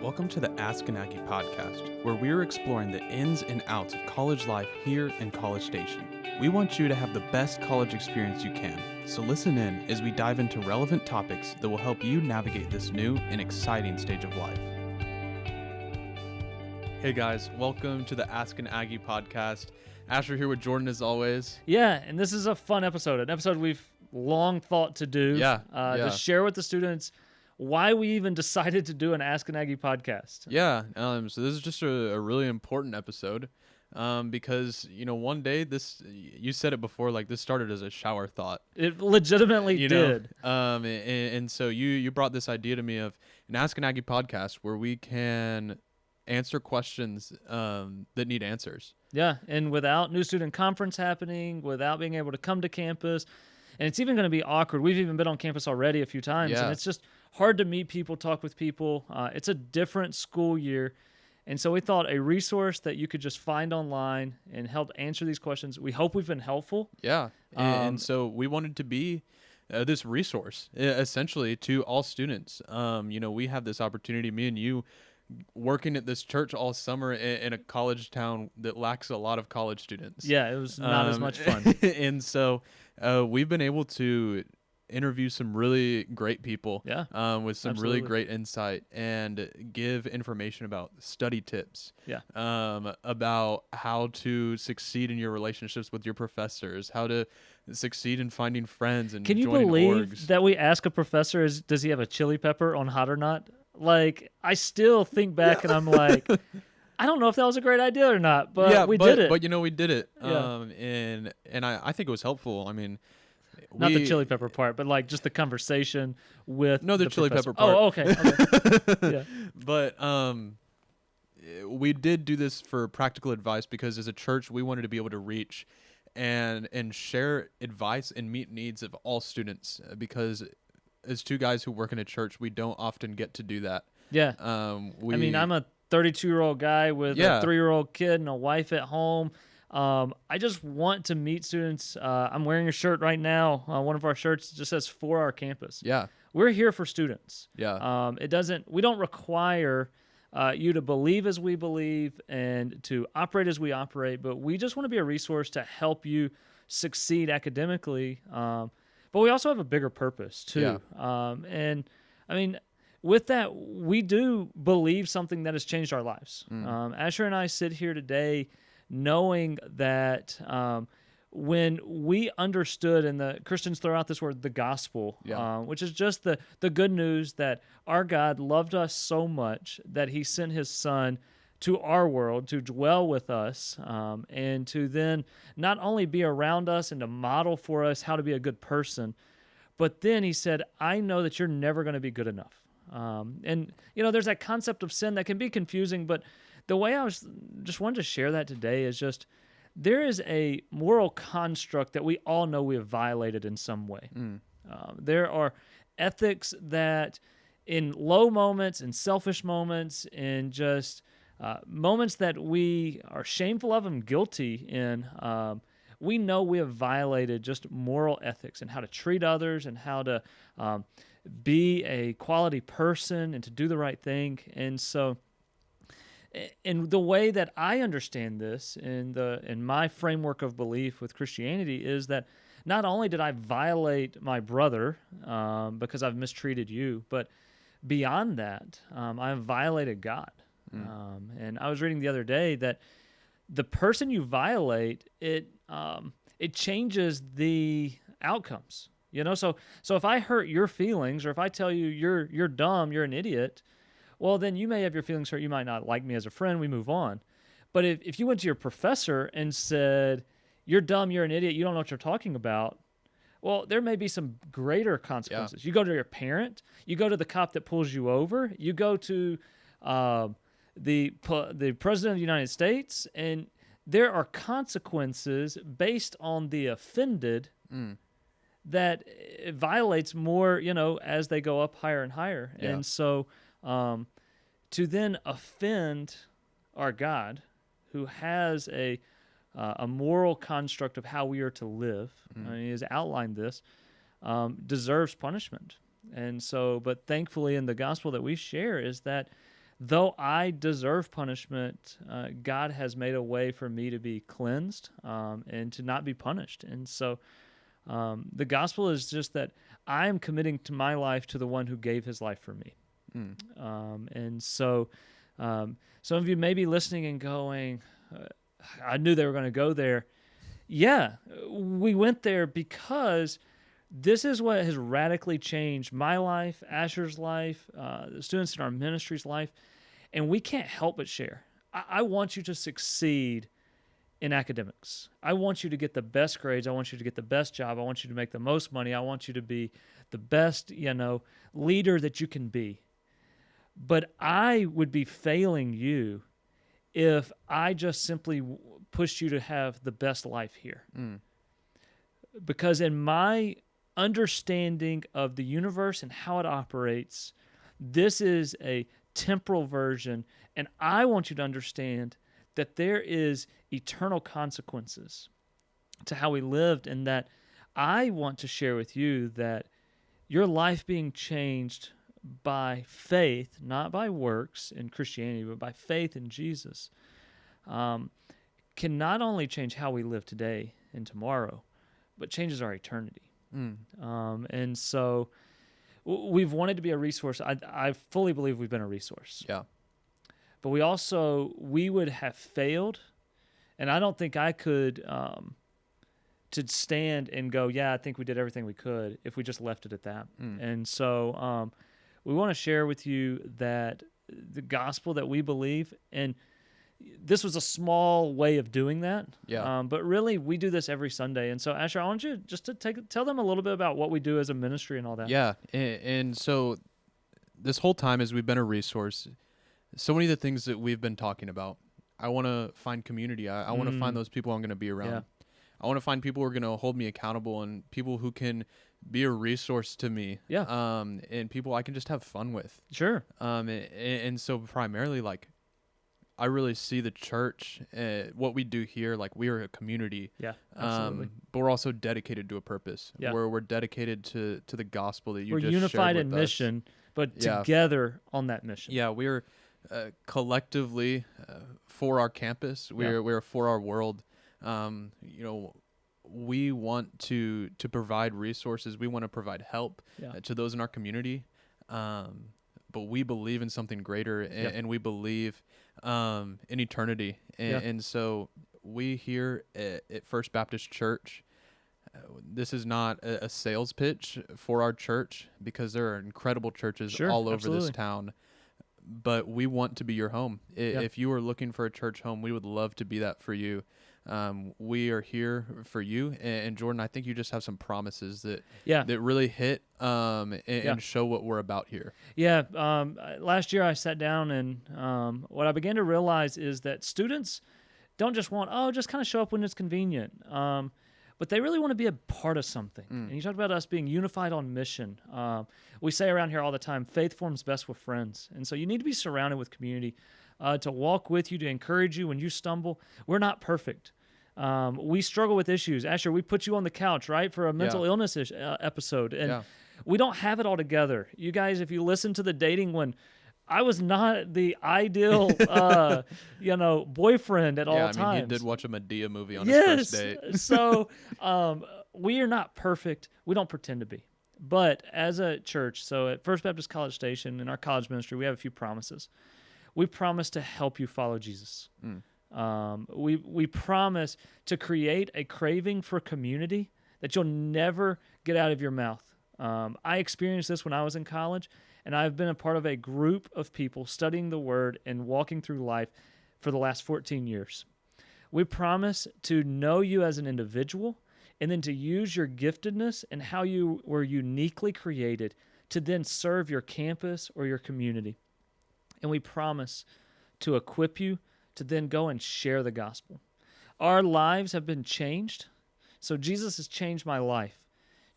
Welcome to the Ask an Aggie Podcast, where we are exploring the ins and outs of college life here in College Station. We want you to have the best college experience you can, so listen in as we dive into relevant topics that will help you navigate this new and exciting stage of life. Hey guys, welcome to the Ask an Aggie Podcast. Asher here with Jordan as always. Yeah, and this is a fun episode, an episode we've long thought to do. To share with the students why we even decided to do an Ask an Aggie podcast. So this is just a really important episode because, one day you said it before, like this started as a shower thought. It legitimately did. And so you brought this idea to me of an Ask an Aggie podcast where we can answer questions that need answers. Yeah, and without new student conference happening, without being able to come to campus, and it's even going to be awkward. We've even been on campus already a few times, and it's just hard to meet people, talk with people. It's a different school year, and so we thought a resource that you could just find online and help answer these questions. We hope we've been helpful. Yeah, and so we wanted to be this resource, essentially, to all students. We have this opportunity, me and you, working at this church all summer in a college town that lacks a lot of college students. Yeah, it was not as much fun. And so we've been able to interview some really great people with some really great insight and give information about study tips, about how to succeed in your relationships with your professors, how to succeed in finding friends and joining orgs. Can you believe that we ask a professor, does he have a chili pepper on hot or not? Like, I still think back and I'm like, I don't know if that was a great idea or not, but we did it. But we did it. Yeah. And I think it was helpful. I mean, not the chili pepper part, but like just the conversation with the chili professor. pepper part. Oh, okay. Yeah. But we did do this for practical advice because as a church we wanted to be able to reach and share advice and meet needs of all students because as two guys who work in a church, we don't often get to do that. Yeah. I'm a 32-year-old guy with a 3-year-old kid and a wife at home. I just want to meet students. I'm wearing a shirt right now. One of our shirts just says "For Our Campus." Yeah. We're here for students. Yeah. We don't require you to believe as we believe and to operate as we operate, but we just want to be a resource to help you succeed academically. But we also have a bigger purpose too. Yeah. With that, we do believe something that has changed our lives. Asher and I sit here today knowing that when we understood, and the Christians throw out this word, the gospel, which is just the good news that our God loved us so much that he sent his son to our world to dwell with us and to then not only be around us and to model for us how to be a good person, but then he said, I know that you're never going to be good enough. There's that concept of sin that can be confusing, but the way I just wanted to share that today is just there is a moral construct that we all know we have violated in some way. There are ethics that in low moments, in selfish moments, in just moments that we are shameful of and guilty in, we know we have violated just moral ethics and how to treat others and how to be a quality person and to do the right thing. And so in the way that I understand this in my framework of belief with Christianity is that not only did I violate my brother because I've mistreated you, but beyond that, I have violated God. And I was reading the other day that the person you violate, it changes the outcomes. So if I hurt your feelings, or if I tell you you're dumb, you're an idiot, well, then you may have your feelings hurt. You might not like me as a friend. We move on. But if you went to your professor and said, you're dumb, you're an idiot, you don't know what you're talking about, well, there may be some greater consequences. Yeah. You go to your parent, you go to the cop that pulls you over, you go to the president of the United States, and there are consequences based on the offended that it violates more, as they go up higher and higher. Yeah. And so to then offend our God, who has a moral construct of how we are to live, he has outlined this, deserves punishment. And so, but thankfully in the gospel that we share is that though I deserve punishment, God has made a way for me to be cleansed and to not be punished. And so the gospel is just that I am committing to my life to the one who gave his life for me. And so some of you may be listening and going, I knew they were going to go there. Yeah, we went there because this is what has radically changed my life, Asher's life, the students in our ministry's life, and we can't help but share. I want you to succeed in academics. I want you to get the best grades. I want you to get the best job. I want you to make the most money. I want you to be the best, leader that you can be. But I would be failing you if I just simply pushed you to have the best life here. Because in my understanding of the universe and how it operates, this is a temporal version, and I want you to understand that there is eternal consequences to how we lived, and that I want to share with you that your life being changed by faith, not by works in Christianity, but by faith in Jesus, can not only change how we live today and tomorrow, but changes our eternity. And so we've wanted to be a resource. I fully believe we've been a resource. Yeah. But we would have failed, and I don't think I could to stand and go, yeah, I think we did everything we could if we just left it at that. And so we want to share with you that the gospel that we believe, and this was a small way of doing that. Yeah. But really, we do this every Sunday. And so, Asher, I want you just to tell them a little bit about what we do as a ministry and all that. Yeah. And so this whole time as we've been a resource, so many of the things that we've been talking about, I want to find community. I want to find those people I'm going to be around. Yeah. I want to find people who are going to hold me accountable and people who can be a resource to me. Yeah. And people I can just have fun with. Sure. And so primarily, like, I really see the church, what we do here, like we are a community. Yeah, absolutely. But we're also dedicated to a purpose. Yeah. We're dedicated to the gospel that you we're just unified shared with in us. mission, but together on that mission. Yeah, we're collectively for our campus. We're for our world. We want to provide resources. We want to provide help to those in our community. But we believe in something greater, and we believe in eternity. And so we here at First Baptist Church, this is not a sales pitch for our church, because there are incredible churches all over this town. But we want to be your home. If you are looking for a church home, we would love to be that for you. We are here for you. And Jordan, I think you just have some promises that really hit and show what we're about here. Yeah. Last year I sat down, and what I began to realize is that students don't just want, just kind of show up when it's convenient. But they really want to be a part of something. And you talked about us being unified on mission. We say around here all the time, faith forms best with friends. And so you need to be surrounded with community to walk with you, to encourage you when you stumble. We're not perfect. We struggle with issues. Asher, we put you on the couch, right, for a mental illness episode. And we don't have it all together. You guys, if you listen to the dating one, I was not the ideal, boyfriend at all times. Yeah, I mean, he did watch a Medea movie on his first date. So we are not perfect. We don't pretend to be. But as a church, so at First Baptist College Station, in our college ministry, we have a few promises. We promise to help you follow Jesus. We promise to create a craving for community that you'll never get out of your mouth. I experienced this when I was in college. And I've been a part of a group of people studying the Word and walking through life for the last 14 years. We promise to know you as an individual, and then to use your giftedness and how you were uniquely created to then serve your campus or your community. And we promise to equip you to then go and share the gospel. Our lives have been changed. So Jesus has changed my life.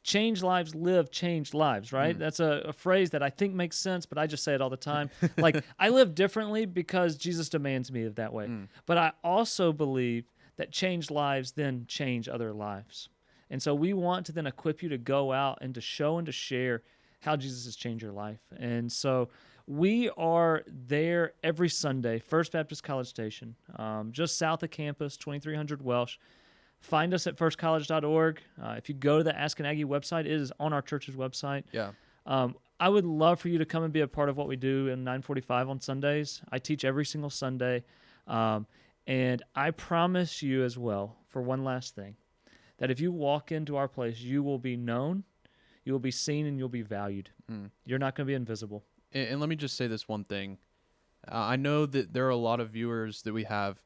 Change lives, live changed lives, right? That's a phrase that I think makes sense, but I just say it all the time. Like, I live differently because Jesus demands me that way. But I also believe that changed lives then change other lives. And so we want to then equip you to go out and to show and to share how Jesus has changed your life. And so we are there every Sunday, First Baptist College Station, just south of campus, 2300 Welsh. Find us at firstcollege.org. If you go to the Ask an Aggie website, it is on our church's website. Yeah. I would love for you to come and be a part of what we do in 945 on Sundays. I teach every single Sunday. And I promise you as well, for one last thing, that if you walk into our place, you will be known, you will be seen, and you'll be valued. You're not going to be invisible. And let me just say this one thing. I know that there are a lot of viewers that we have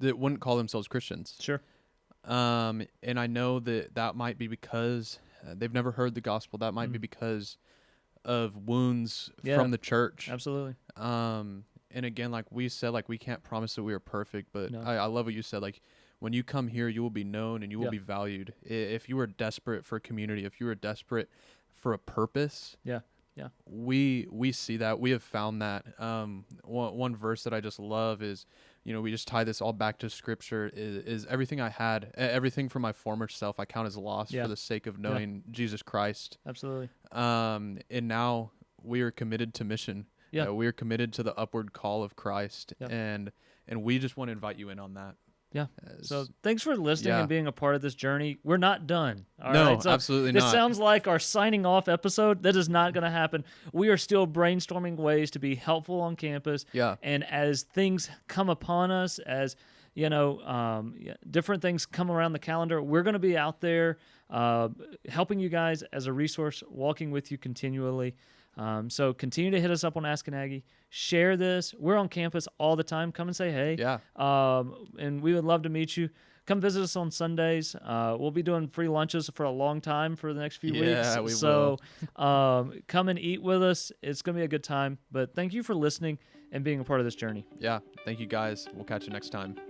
that wouldn't call themselves Christians. Sure. And I know that might be because they've never heard the gospel. That might be because of wounds from the church. Absolutely. And again, like we said, like we can't promise that we are perfect, but No. I love what you said. Like when you come here, you will be known and you will be valued. If you are desperate for a community, if you are desperate for a purpose, we see that. We have found that. One verse that I just love is, we just tie this all back to Scripture. Is everything I had, everything from my former self, I count as lost for the sake of knowing Jesus Christ. Absolutely. And now we are committed to mission. Yeah. We are committed to the upward call of Christ, and we just want to invite you in on that. Yeah. So thanks for listening and being a part of this journey. We're not done. All no, right? So absolutely not. This sounds like our signing off episode. That is not going to happen. We are still brainstorming ways to be helpful on campus. Yeah. And as things come upon us, as different things come around the calendar, we're going to be out there helping you guys as a resource, walking with you continually. So continue to hit us up on Ask an Aggie. Share this. We're on campus all the time. Come and say hey. Yeah. And we would love to meet you. Come visit us on Sundays. We'll be doing free lunches for a long time for the next few weeks. Yeah, we will. Come and eat with us. It's going to be a good time. But thank you for listening and being a part of this journey. Yeah. Thank you, guys. We'll catch you next time.